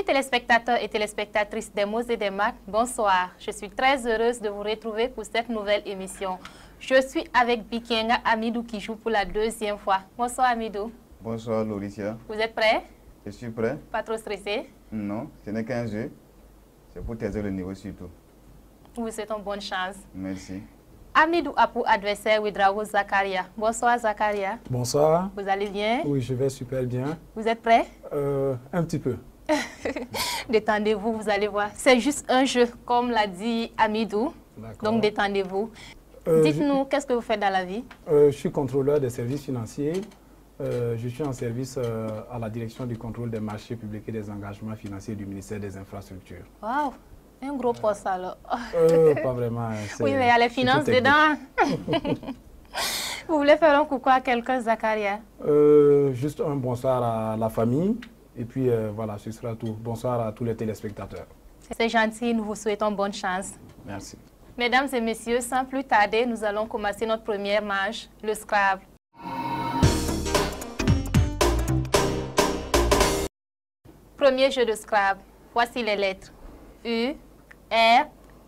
téléspectateurs et téléspectatrices des mots et des maths, bonsoir. Je suis très heureuse de vous retrouver pour cette nouvelle émission. Je suis avec Bikenga Amidou qui joue pour la deuxième fois. Bonsoir Amidou. Bonsoir Lauricia. Vous êtes prêt? Je suis prêt. Pas trop stressé? Non, ce n'est qu'un jeu. C'est pour tester le niveau surtout. Nous vous souhaitons bonne chance. Merci. Amidou a pour adversaire Ouedraogo Zakaria. Bonsoir Zakaria. Bonsoir. Vous allez bien? Oui, je vais super bien. Vous êtes prêt? Un petit peu. Détendez-vous, vous allez voir. C'est juste un jeu, comme l'a dit Amidou. Donc détendez-vous. Dites-nous, qu'est-ce que vous faites dans la vie? Je suis contrôleur des services financiers. Je suis en service à la direction du contrôle des marchés publics et des engagements financiers du ministère des Infrastructures. Waouh, un gros poste alors. Pas vraiment. Oui, mais il y a les finances dedans. Vous voulez faire un coucou à quelqu'un, Zakaria? Juste un bonsoir à la famille. Et puis voilà, ce sera tout. Bonsoir à tous les téléspectateurs. C'est gentil, nous vous souhaitons bonne chance. Merci. Mesdames et messieurs, sans plus tarder, nous allons commencer notre première manche, le Scrabble. Premier jeu de Scrabble. Voici les lettres. U, R,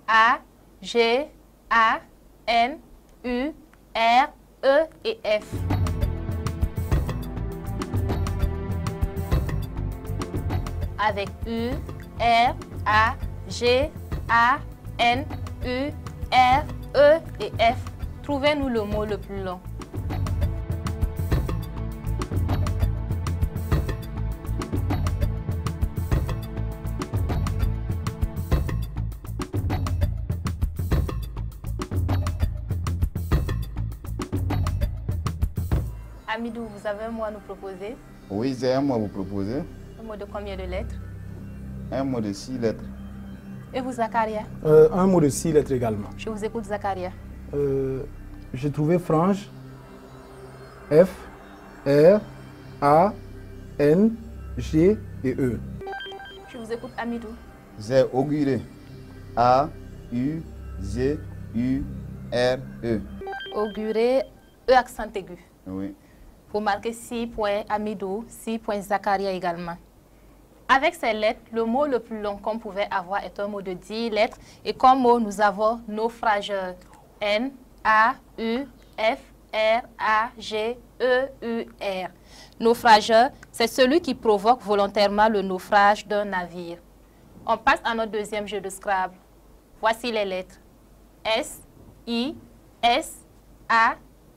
A, G, A, N, U, R, E et F. Avec U, R, A, G, A, N, U, R, E et F. Trouvez-nous le mot le plus long. Amidou, vous avez un mot à nous proposer? Oui, j'ai un mot à vous proposer. Un mot de combien de lettres? Un mot de 6 lettres. Et vous, Zakaria? Un mot de 6 lettres également. Je vous écoute, Zakaria. J'ai trouvé frange. F, R, A, N, G et E. Je vous écoute, Amidou. J'ai auguré. A, U, G, U, R, E. Auguré, E accent aigu. Oui. Vous marquez 6 points, Amidou, 6 points, Zakaria également. Avec ces lettres, le mot le plus long qu'on pouvait avoir est un mot de 10 lettres. Et comme mot, nous avons naufrageur. N, A, U, F, R, A, G, E, U, R. Naufrageur, c'est celui qui provoque volontairement le naufrage d'un navire. On passe à notre deuxième jeu de Scrabble. Voici les lettres. S, I, S, A,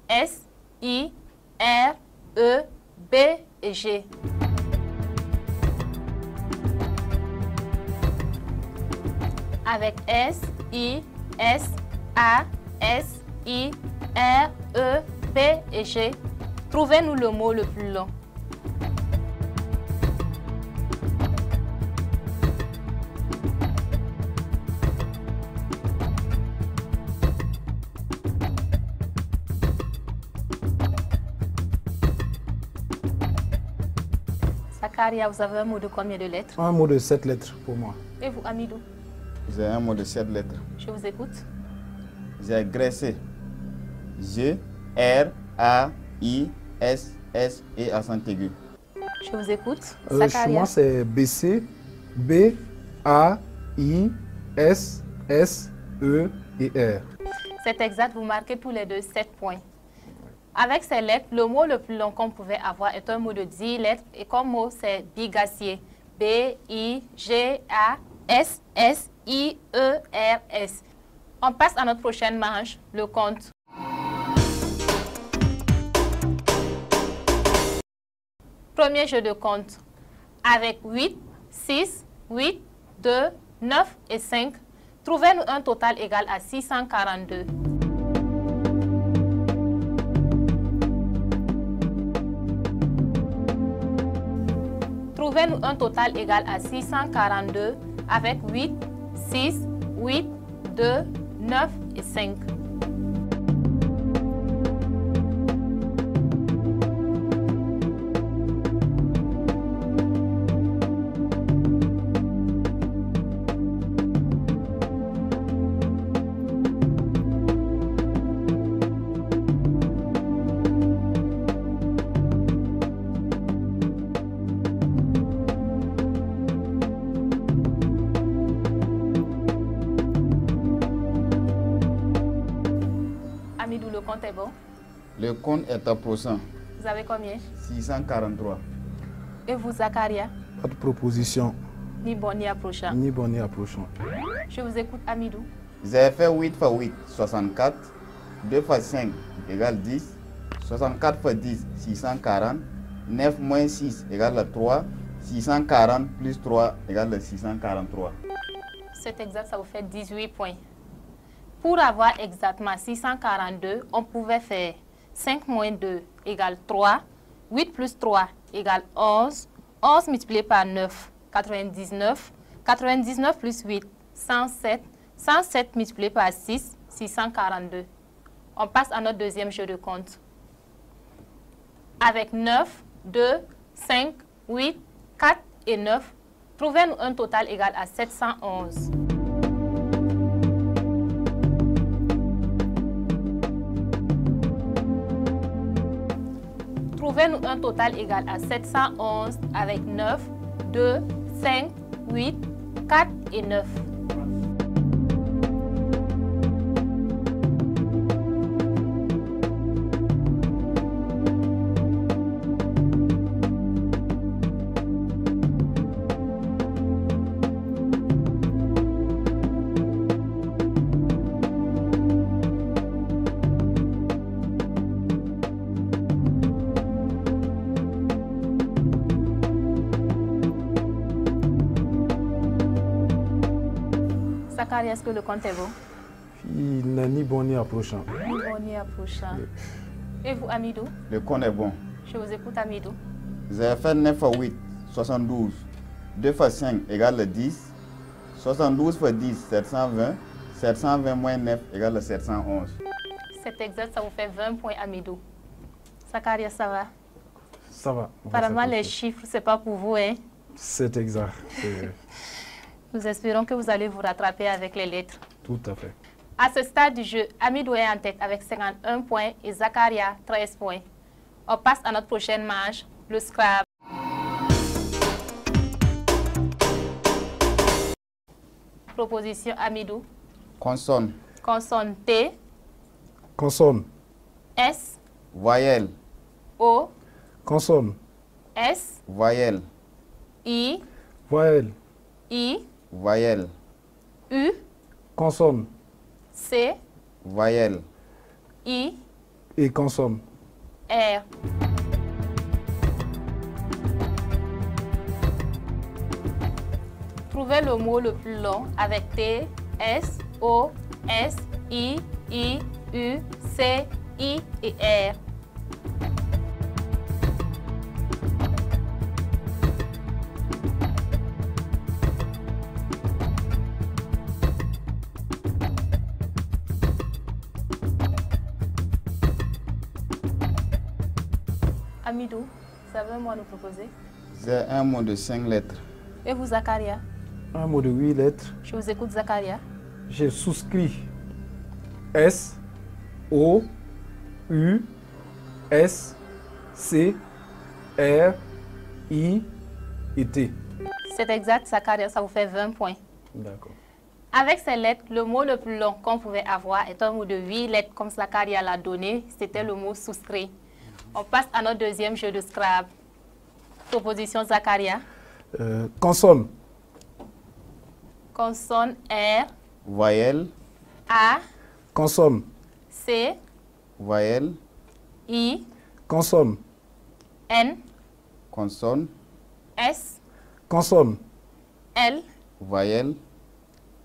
S, I, R, E, B et G. Avec S, I, S, A, S, I, R, E, B et G, trouvez-nous le mot le plus long. Zakaria, vous avez un mot de combien de lettres? Un mot de 7 lettres pour moi. Et vous, Amidou? J'ai un mot de 7 lettres. Je vous écoute. J'ai graissé. G, R, A, I, S, S et accent aigu. Je vous écoute. Chez Zakaria? moi, c'est BC, B, A, I, S, S, E et R. C'est exact, vous marquez tous les deux 7 points. Avec ces lettres, le mot le plus long qu'on pouvait avoir est un mot de 10 lettres. Et comme mot, c'est bigassier. B, I, G, A, S, S, I, E, R, S. On passe à notre prochaine manche, le compte. Premier jeu de compte. Avec 8, 6, 8, 2, 9 et 5, trouvez-nous un total égal à 642. Trouvez-nous un total égal à 642 avec 8, 6, 8, 2, 9 et 5. compte est bon? Le compte est approchant. Vous avez combien? 643. Et vous, Zakaria? Pas de proposition. Ni bon ni approchant. Ni bon ni approchant. Je vous écoute, Amidou. Vous avez fait 8 fois 8, 64. 2 fois 5 égale 10. 64 fois 10, 640. 9 moins 6 égale 3. 640 plus 3 égale 643. C'est exact, ça vous fait 18 points. Pour avoir exactement 642, on pouvait faire 5 moins 2 égale 3. 8 plus 3 égale 11. 11 multiplié par 9, 99. 99 plus 8, 107. 107 multiplié par 6, 642. On passe à notre deuxième jeu de compte. Avec 9, 2, 5, 8, 4 et 9, trouvez-nous un total égal à 711. Trouvez-nous un total égal à 711 avec 9, 2, 5, 8, 4 et 9. Zakaria, est-ce que le compte est bon? Il n'est ni bon ni approchant. Ni bon ni approchant. Et vous, Amidou? Le compte est bon. Je vous écoute, Amidou. Vous avez fait 9 fois 8, 72. 2 fois 5 égale 10. 72 fois 10, 720. 720 moins 9 égale 711. C'est exact, ça vous fait 20 points, Amidou. Zakaria, ça va? Ça va. Apparemment, les chiffres, ce n'est pas pour vous, hein? C'est exact. Nous espérons que vous allez vous rattraper avec les lettres. Tout à fait. À ce stade du jeu, Amidou est en tête avec 51 points et Zakaria 13 points. On passe à notre prochaine manche, le Scrabble. Proposition Amidou. Consonne. Consonne T, Consonne. S, Voyelle. O, Consonne. S, Voyelle. I, Voyelle. I, Voyelle. U, Consonne. C, Voyelle. I, Et consonne. R. Trouvez le mot le plus long avec T, S, O, S, I, U, C, I et R. Amidou, vous avez un mot à nous proposer? C'est un mot de 5 lettres. Et vous, Zakaria? Un mot de 8 lettres. Je vous écoute, Zakaria. J'ai souscrit S, O, U, S, C, R, I et T. C'est exact, Zakaria, ça vous fait 20 points. D'accord. Avec ces lettres, le mot le plus long qu'on pouvait avoir est un mot de 8 lettres, comme Zakaria l'a donné. C'était le mot souscrit. On passe à notre deuxième jeu de Scrabble. Proposition Zakaria. Consonne. Consonne R, Voyelle. A, Consonne. C, Voyelle. I, Consonne. N, Consonne. S, Consonne. L, Voyelle.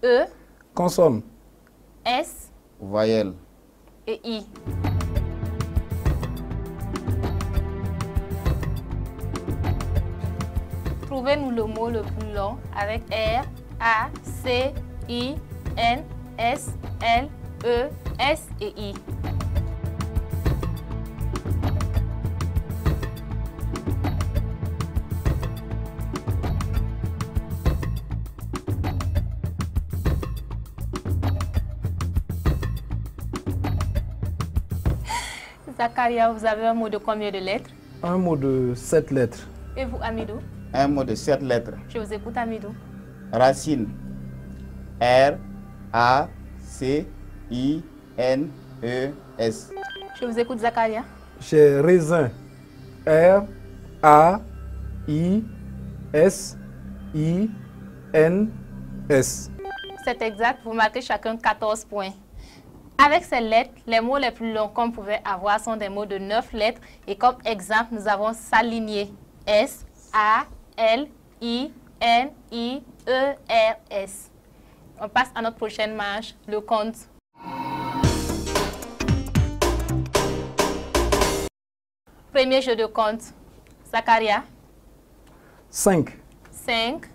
E, Consonne. S Voyelle. et I. Trouvez-nous le mot le plus long avec R, A, C, I, N, S, L, E, S et I. Zakaria, vous avez un mot de combien de lettres? Un mot de 7 lettres. Et vous, Amidou? Un mot de 7 lettres. Je vous écoute, Amidou. Racine. R, A, C, I, N, E, S. Je vous écoute, Zakaria. J'ai raisin. R-A-I-S-I-N-S. C'est exact, vous marquez chacun 14 points. Avec ces lettres, les mots les plus longs qu'on pouvait avoir sont des mots de 9 lettres. Et comme exemple, nous avons s'aligner. S-A-L-I-N-I-E-R-S. On passe à notre prochaine marche, le compte. Premier jeu de compte. Zakaria. 5. 5,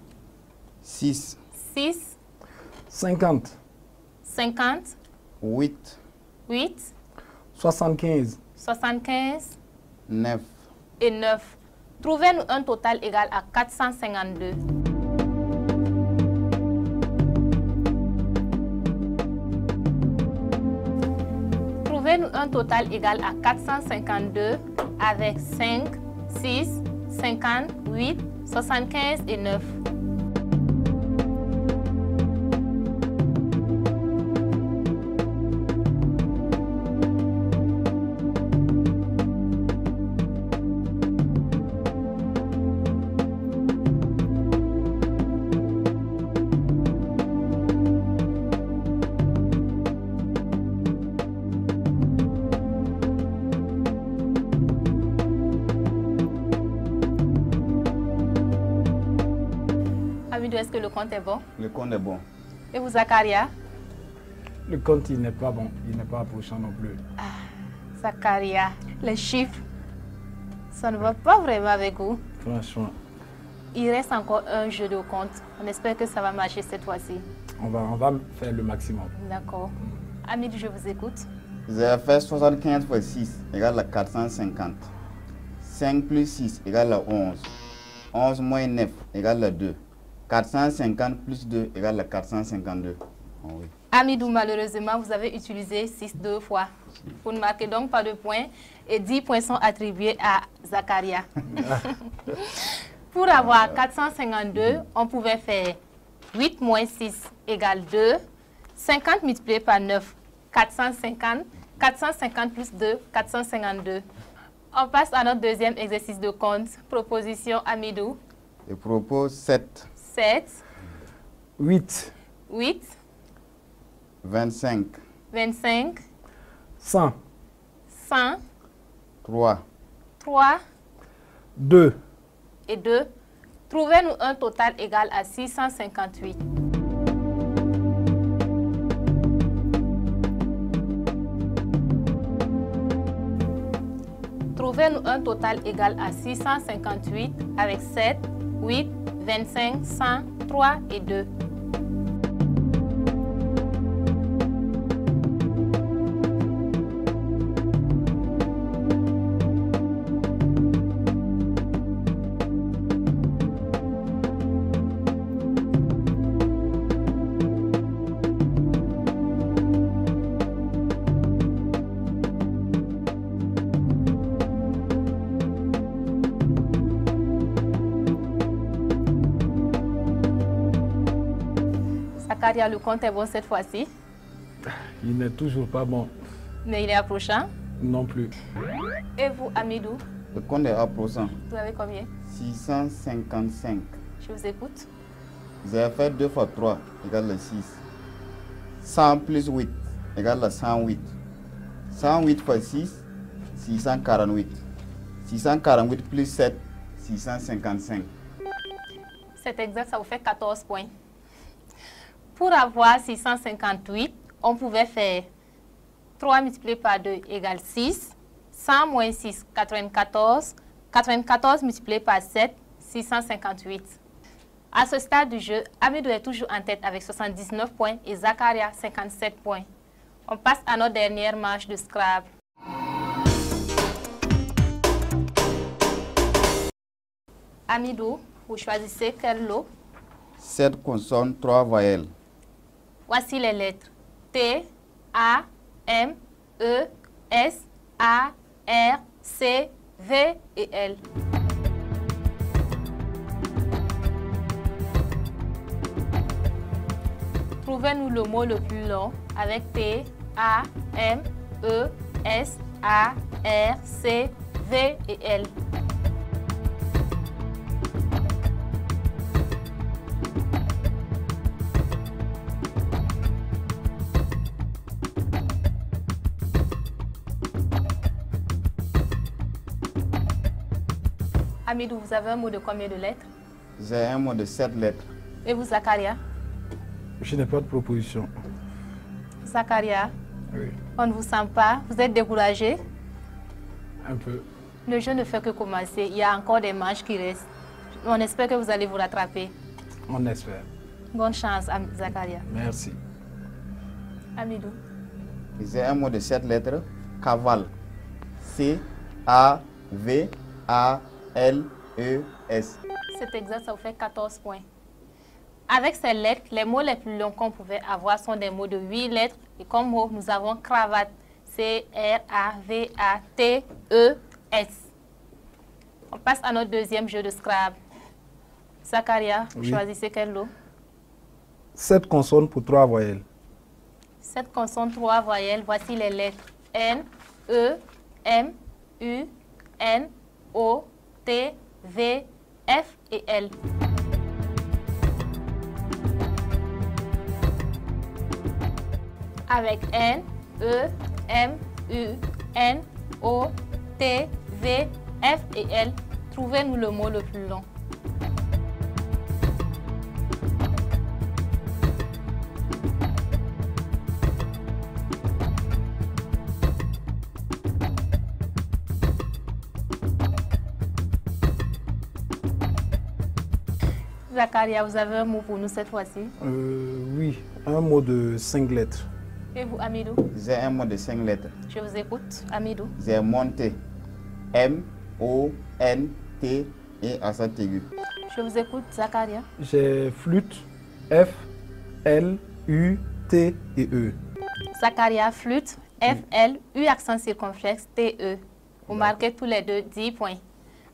6, 6, 50. 50, 8, 8, 75. 75 9. et 9. Trouvez-nous un total égal à 452. Trouvez-nous un total égal à 452 avec 5, 6, 50, 8, 75 et 9. Est-ce que le compte est bon? Le compte est bon. Et vous, Zakaria? Le compte, il n'est pas bon. Il n'est pas approchant non plus. Zakaria, les chiffres, ça ne va pas vraiment avec vous. Franchement. Il reste encore un jeu de compte. On espère que ça va marcher cette fois-ci. On va faire le maximum. D'accord. Hamid, je vous écoute. J'ai fait 75 fois 6 égale à 450. 5 plus 6 égale à 11. 11 moins 9 égale à 2. 450 plus 2 égale à 452. Oh oui. Hamidou, malheureusement, vous avez utilisé 6 deux fois. Vous ne marquez donc pas de points et 10 points sont attribués à Zakaria. Pour avoir 452, on pouvait faire 8 moins 6 égale 2. 50 multiplié par 9, 450. 450 plus 2, 452. On passe à notre deuxième exercice de compte. Proposition Hamidou. Je propose 7, 7, 8. 8, 25, 25, 100. 100, 3, 3 2. et 2. Trouvez-nous un total égal à 658. Trouvez-nous un total égal à 658 avec 7, 8, 25, 100, 3 et 2. Zakaria, le compte est bon cette fois-ci, Il n'est toujours pas bon. mais il est approchant. Non plus. Et vous, Hamidou, le compte est approchant. vous avez combien? 655. Je vous écoute. J'ai fait 2 fois 3 égale à 6. 100 plus 8 égale à 108. 108 fois 6, 648. 648 plus 7, 655. C'est exact, ça vous fait 14 points. Pour avoir 658, on pouvait faire 3 multiplié par 2 égale 6. 100 moins 6, 94. 94 multiplié par 7, 658. À ce stade du jeu, Hamidou est toujours en tête avec 79 points et Zakaria 57 points. On passe à notre dernière manche de Scrabble. Hamidou, vous choisissez quel lot? 7 consonnes, 3 voyelles. Voici les lettres T, A, M, E, S, A, R, C, V et L. Trouvez-nous le mot le plus long avec T, A, M, E, S, A, R, C, V et L. Amidou, vous avez un mot de combien de lettres? J'ai un mot de 7 lettres. Et vous, Zakaria? Je n'ai pas de proposition. Zakaria, Oui, on ne vous sent pas. Vous êtes découragé? un peu. Le jeu ne fait que commencer. Il y a encore des manches qui restent. On espère que vous allez vous rattraper. On espère. Bonne chance, Zakaria. Merci. Amidou. J'ai un mot de 7 lettres. Cavale. C-A-V-A-L-E-S. C'est exact, ça vous fait 14 points. Avec ces lettres, les mots les plus longs qu'on pouvait avoir sont des mots de 8 lettres. Et comme mot, nous avons cravate. C-R-A-V-A-T-E-S. On passe à notre deuxième jeu de Scrabble. Zakaria, vous Oui. choisissez quel lot? 7 consonnes pour 3 voyelles. 7 consonnes, 3 voyelles. Voici les lettres N, E, M, U, N, O, T, V, F et L. Avec N, E, M, U, N, O, T, V, F et L, trouvez-nous le mot le plus long. Zakaria, vous avez un mot pour nous cette fois-ci. Oui, un mot de 5 lettres. Et vous, Amidou? J'ai un mot de 5 lettres. Je vous écoute, Amidou. J'ai monté. M-O-N-T et accent aigu. Je vous écoute, Zakaria. J'ai flûte. F, L, U, T et E. Zakaria, flûte, F, L, U, accent circonflexe, T, E. Vous marquez tous les deux 10 points.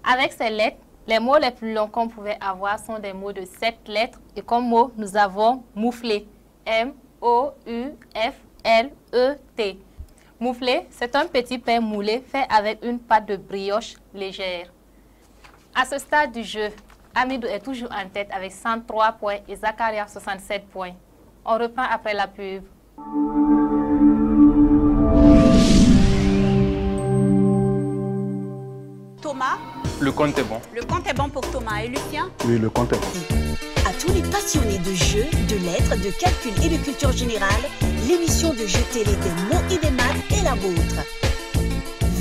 Avec ces lettres, les mots les plus longs qu'on pouvait avoir sont des mots de 7 lettres. Et comme mot, nous avons mouflé. M-O-U-F-L-E-T. Mouflé, c'est un petit pain moulé fait avec une pâte de brioche légère. À ce stade du jeu, Amidou est toujours en tête avec 103 points et Zakaria 67 points. On reprend après la pub. Thomas, Le compte est bon. le compte est bon pour Thomas et Lucien. Oui, le compte est bon. À tous les passionnés de jeux, de lettres, de calcul et de culture générale, l'émission de jeux télé des mots et des maths est la vôtre.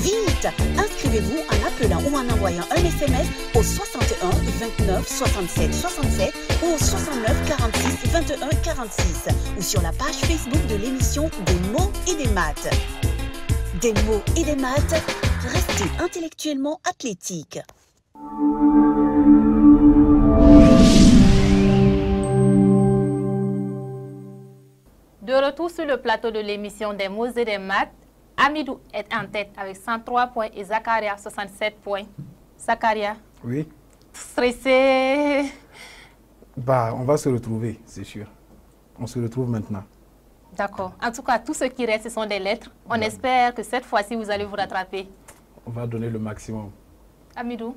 Vite, inscrivez-vous en appelant ou en envoyant un SMS au 61 29 67 67 ou au 69 46 21 46 ou sur la page Facebook de l'émission des mots et des maths. Des mots et des maths, restez intellectuellement athlétique. De retour sur le plateau de l'émission des mots et des maths, Amidou est en tête avec 103 points et Zakaria 67 points. Zakaria, Oui. stressé? Bah, on va se retrouver, c'est sûr. On se retrouve maintenant. D'accord. En tout cas, tout ce qui reste, ce sont des lettres. On espère que cette fois-ci, vous allez vous rattraper. On va donner le maximum. Amidou,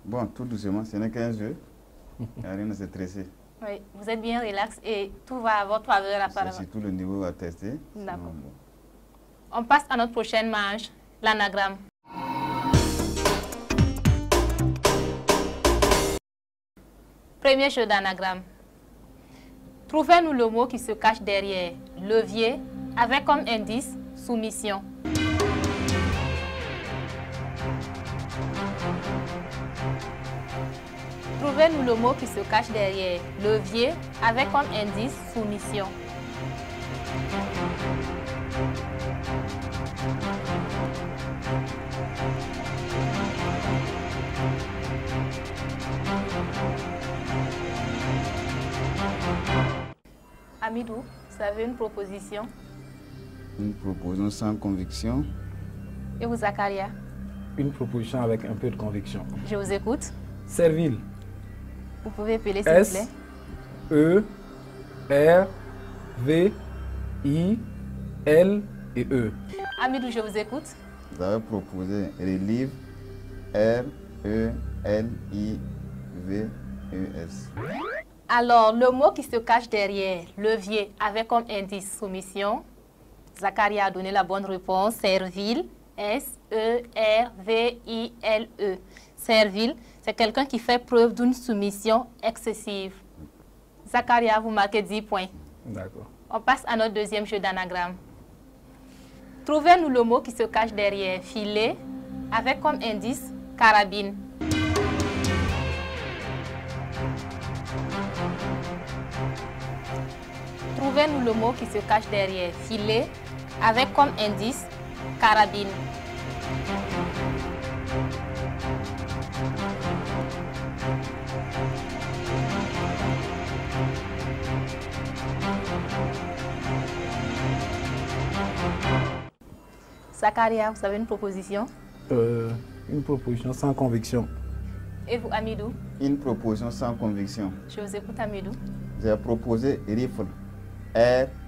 Bon, tout doucement, ce n'est qu'un jeu. Il n'y a rien à se stresser. oui, vous êtes bien relax et tout va à votre faveur C'est apparemment. surtout le niveau à tester. D'accord. Sinon, bon. On passe à notre prochaine manche, l'anagramme. Premier jeu d'anagramme. Trouvez-nous le mot qui se cache derrière levier avec comme indice soumission. Trouvez-nous le mot qui se cache derrière levier avec comme indice soumission. Amidou, vous avez une proposition? Une proposition sans conviction. Et vous, Zakaria? Une proposition avec un peu de conviction. Je vous écoute. Serville. Vous pouvez appeler s'il vous S, plaît. E, R, V, I, L et E. Amidou, je vous écoute. Vous avez proposé relive, R-E-L-I-V-E-S. Alors, le mot qui se cache derrière levier avec comme indice soumission, Zakaria a donné la bonne réponse, servile, S-E-R-V-I-L-E. Servile, c'est quelqu'un qui fait preuve d'une soumission excessive. Zakaria, vous marquez 10 points. D'accord. On passe à notre deuxième jeu d'anagramme. Trouvez-nous le mot qui se cache derrière filet avec comme indice carabine. Trouvez-nous le mot qui se cache derrière filet avec comme indice carabine. Zakaria, vous avez une proposition? Une proposition sans conviction. Et vous, Amidou? Une proposition sans conviction. Je vous écoute, Amidou. J'ai proposé rifle, R-I-F-L-E.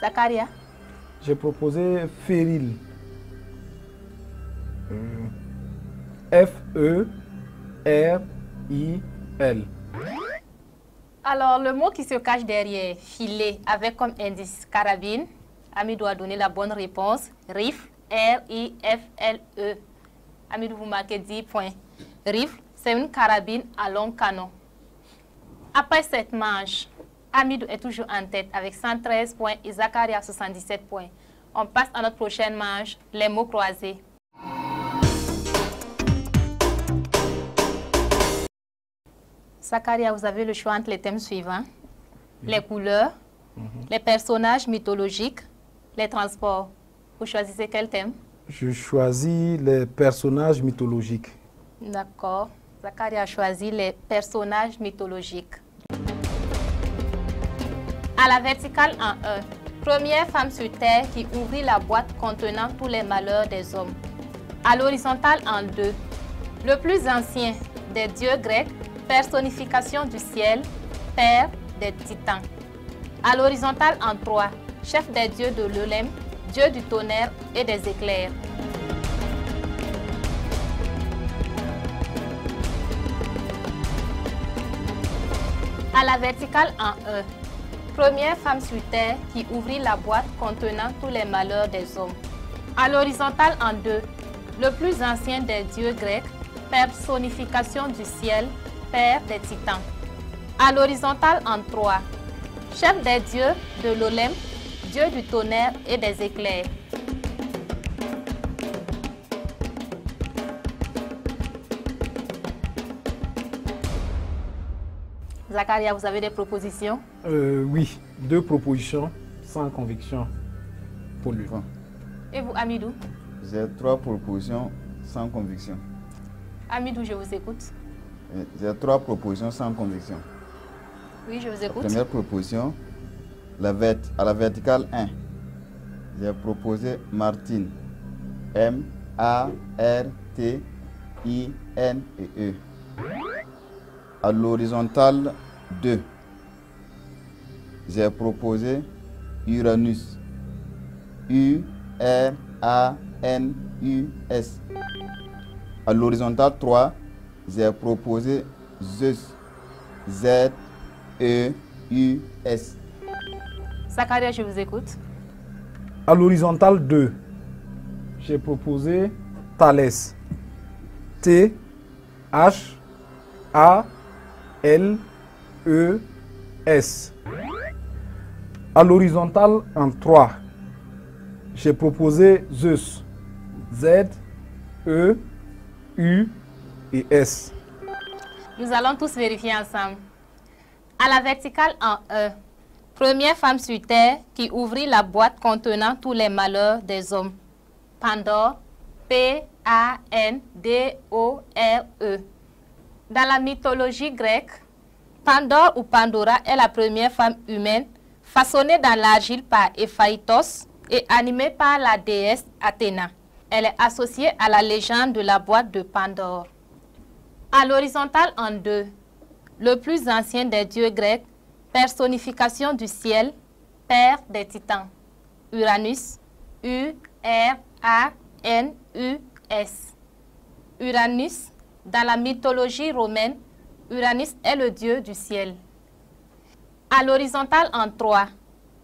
Zakaria? J'ai proposé féril. F-E-R-I-L. Alors, le mot qui se cache derrière filet avec comme indice carabine, Amidou a donné la bonne réponse. Rifle, R-I-F-L-E. Amidou, vous marquez 10 points. Rifle, c'est une carabine à long canon. Après cette manche, Amidou est toujours en tête avec 113 points et Zakaria 77 points. On passe à notre prochaine manche, les mots croisés. Zakaria, vous avez le choix entre les thèmes suivants. Les couleurs, les personnages mythologiques, les transports. Vous choisissez quel thème? Je choisis les personnages mythologiques. D'accord. Zakaria a choisi les personnages mythologiques. À la verticale en 1, première femme sur terre qui ouvrit la boîte contenant tous les malheurs des hommes. À l'horizontale en 2, le plus ancien des dieux grecs, personnification du ciel, père des titans. À l'horizontale en 3, chef des dieux de l'Olympe, dieu du tonnerre et des éclairs. À la verticale en 1, première femme sur terre qui ouvrit la boîte contenant tous les malheurs des hommes. À l'horizontale en 2, le plus ancien des dieux grecs, personnification du ciel, père des titans. À l'horizontale en 3, chef des dieux de l'Olympe, dieu du tonnerre et des éclairs. Zakaria, vous avez des propositions? Oui, 2 propositions sans conviction pour lui. Et vous, Amidou? J'ai 3 propositions sans conviction. Amidou, je vous écoute. J'ai 3 propositions sans conviction. Oui, je vous écoute. Première proposition, à la verticale 1, j'ai proposé Martine. M-A-R-T-I-N-E. À l'horizontale 2, j'ai proposé Uranus. U-R-A-N-U-S. À l'horizontale 3, j'ai proposé Zeus. Z-E-U-S. Zakaria, je vous écoute. À l'horizontale 2, j'ai proposé Thalès. T-H-A-L-E-S. À l'horizontale en 3, j'ai proposé Zeus. Z-E-U-S. Nous allons tous vérifier ensemble. À la verticale en 1, première femme sur terre qui ouvrit la boîte contenant tous les malheurs des hommes. Pandore, P-A-N-D-O-R-E. Dans la mythologie grecque, Pandore ou Pandora est la première femme humaine façonnée dans l'argile par Héphaïstos et animée par la déesse Athéna. Elle est associée à la légende de la boîte de Pandore. À l'horizontale en 2, le plus ancien des dieux grecs, personnification du ciel, père des titans. Uranus. U-R-A-N-U-S. Uranus, dans la mythologie romaine, Uranus est le dieu du ciel. À l'horizontale en 3,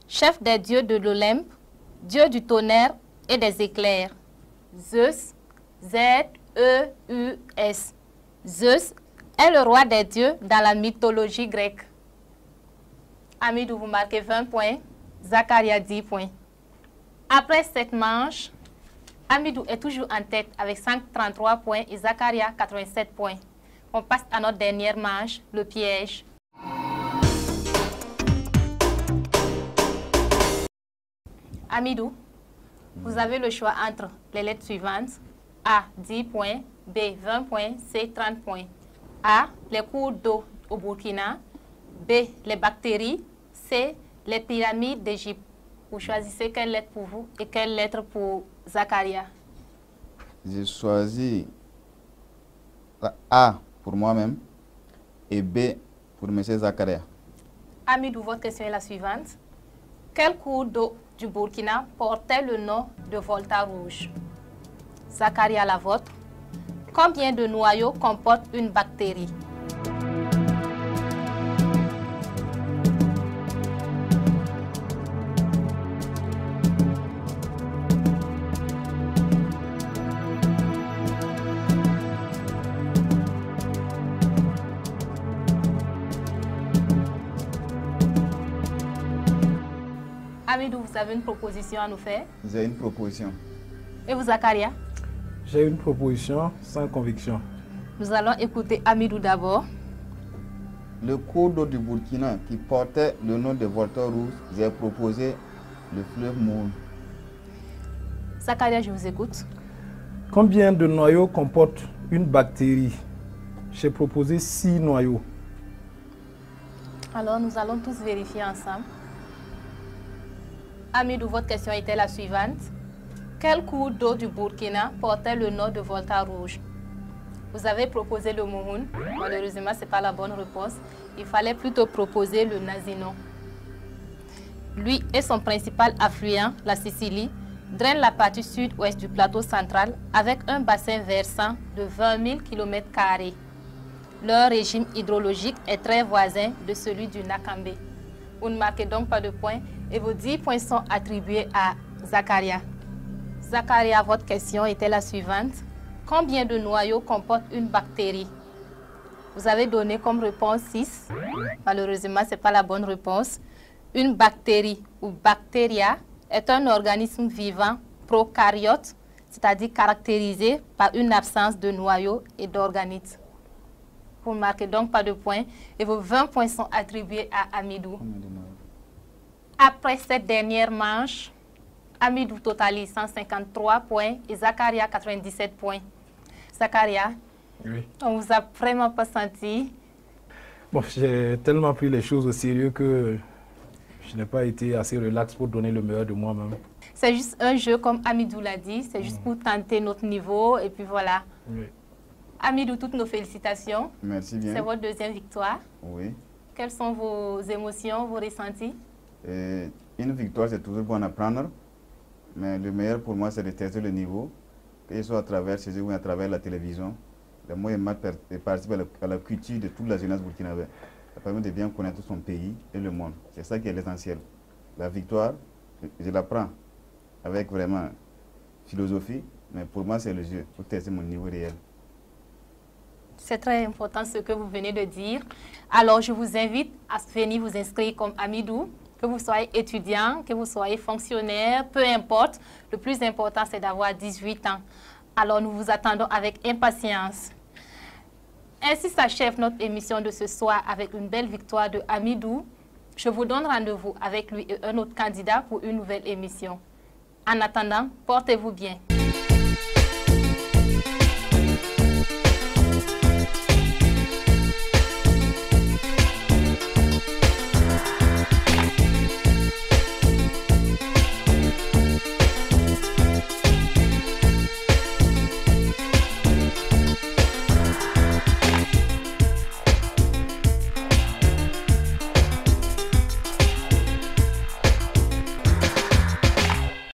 chef des dieux de l'Olympe, dieu du tonnerre et des éclairs. Zeus, Z-E-U-S. Zeus est le roi des dieux dans la mythologie grecque. Amidou, vous marquez 20 points, Zakaria 10 points. Après cette manche, Amidou est toujours en tête avec 133 points et Zakaria 87 points. On passe à notre dernière manche, le piège. Amidou, vous avez le choix entre les lettres suivantes. A, 10 points. B, 20 points. C, 30 points. A, les cours d'eau au Burkina. B, les bactéries. C, les pyramides d'Égypte. Vous choisissez quelle lettre pour vous et quelle lettre pour Zakaria. J'ai choisi A pour moi-même et B pour M. Zakaria. Amidou, votre question est la suivante. Quel cours d'eau du Burkina portait le nom de Volta rouge? Zakaria, la vôtre. Combien de noyaux comporte une bactérie? Amidou, vous avez une proposition à nous faire? J'ai une proposition. Et vous, Zakaria? J'ai une proposition sans conviction. Nous allons écouter Amidou d'abord. Le cours d'eau du Burkina qui portait le nom de Volta rouge, j'ai proposé le fleuve Moul. Zakaria, je vous écoute. Combien de noyaux comporte une bactérie? J'ai proposé 6 noyaux. Alors, nous allons tous vérifier ensemble. Amidou, votre question était la suivante. Quel cours d'eau du Burkina portait le nom de Volta rouge? Vous avez proposé le Mouhoun. Malheureusement, ce n'est pas la bonne réponse. Il fallait plutôt proposer le Nazinon. Lui et son principal affluent, la Sicile, drainent la partie sud-ouest du plateau central avec un bassin versant de 20 000 km². Leur régime hydrologique est très voisin de celui du Nakambe. Vous ne marquez donc pas de points et vos 10 points sont attribués à Zakaria. Zakaria, votre question était la suivante. Combien de noyaux comporte une bactérie? Vous avez donné comme réponse 6. Malheureusement, ce n'est pas la bonne réponse. Une bactérie ou bactéria est un organisme vivant prokaryote, c'est-à-dire caractérisé par une absence de noyaux et d'organites. Vous ne marquez donc pas de points et vos 20 points sont attribués à Amidou. Après cette dernière manche, Amidou totalise 153 points et Zakaria 97 points. Zakaria, Oui. on ne vous a vraiment pas senti. Bon, j'ai tellement pris les choses au sérieux que je n'ai pas été assez relax pour donner le meilleur de moi-même. C'est juste un jeu, comme Amidou l'a dit, c'est juste pour tenter notre niveau et puis voilà. Oui. Amidou, toutes nos félicitations. Merci bien. C'est votre deuxième victoire. Oui. Quelles sont vos émotions, vos ressentis? Et une victoire, c'est toujours bon à prendre. Mais le meilleur pour moi, c'est de tester le niveau, que ce soit à travers chez eux ou à travers la télévision. Moi, je participe à la culture de toute la jeunesse burkinabé. Ça permet de bien connaître son pays et le monde. C'est ça qui est l'essentiel. La victoire, je la prends avec vraiment philosophie, mais pour moi, c'est le jeu, pour tester mon niveau réel. C'est très important ce que vous venez de dire. Alors, je vous invite à venir vous inscrire comme Amidou, que vous soyez étudiant, que vous soyez fonctionnaire, peu importe. Le plus important, c'est d'avoir 18 ans. Alors, nous vous attendons avec impatience. Ainsi s'achève notre émission de ce soir avec une belle victoire de Amidou. Je vous donne rendez-vous avec lui et un autre candidat pour une nouvelle émission. En attendant, portez-vous bien.